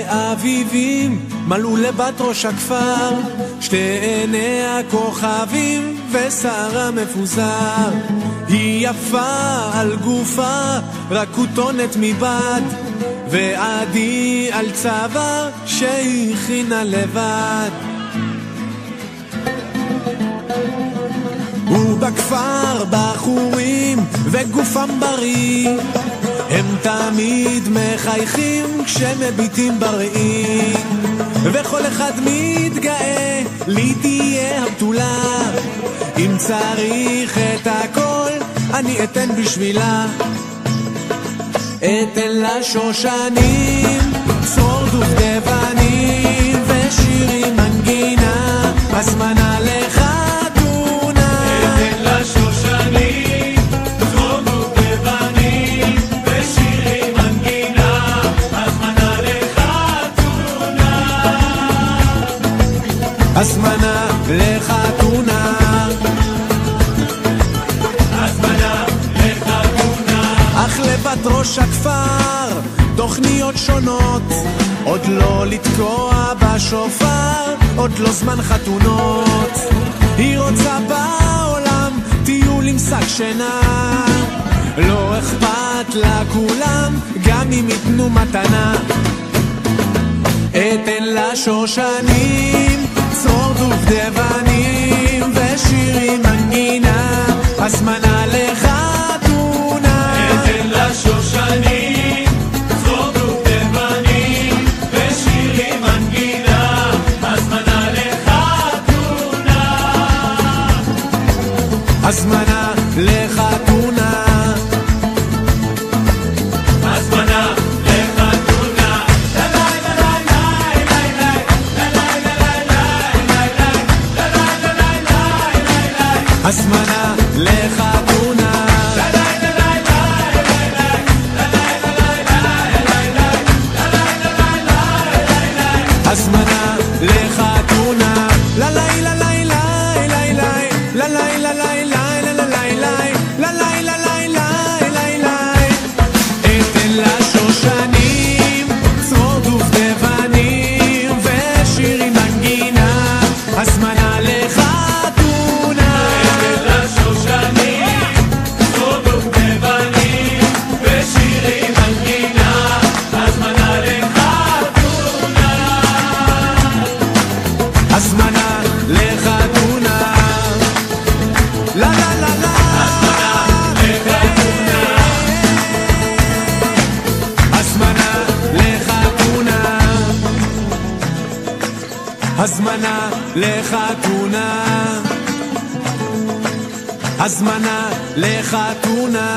אביבים מלאו לבת ראש הכפר, שתי עיני הכוכבים ושרה מפוזר. היא יפה על גופה, רק כותונת מבד, ועדי על צוואר שהכינה לבד. ובכפר בחורים וגופם בריא, הם תמיד מחייכים כשמביטים בראי, וכל אחד מתגאה לי תהיה הבתולה. אם צריך את הכל אני אתן בשבילה, אתן לה שושנים, צרור דובדבנים ושירים מנגינה, הזמנה לחתונה. אתן לה שושנים, צרור דובדבנים ושירים מנגינה, הזמנה לחתונה. הזמנה לחתונה, הזמנה לחתונה. אך לבת ראש הכפר תוכניות שונות, עוד לא לתקוע בשופר, עוד לא זמן חתונות. היא רוצה בעולם טיול עם שק שינה, לא אכפת לה כולם גם אם יתנו מתנה. אתן לה שושנים, צרור דובדבנים ושירים מנגינה, הזמנה לחתונה. אתן לה שושנים, צרור דובדבנים ושירים מנגינה, הזמנה לחתונה. הזמנה לחתונה, הזמנה לחתונה. הזמנה לחתונה, הזמנה לחתונה. לה לה לה לה לה לה לה לה לה לה לה לה. אתן לה שושנים, צרור דובדבנים ושירים מנגינה, הזמנה לחתונה. אתן לה שושנים, צרור דובדבנים ושירים מנגינה, הזמנה לחתונה. הזמנה לחתונה, לה לה לה לה. הזמנה לחתונה, הזמנה לחתונה, הזמנה לחתונה.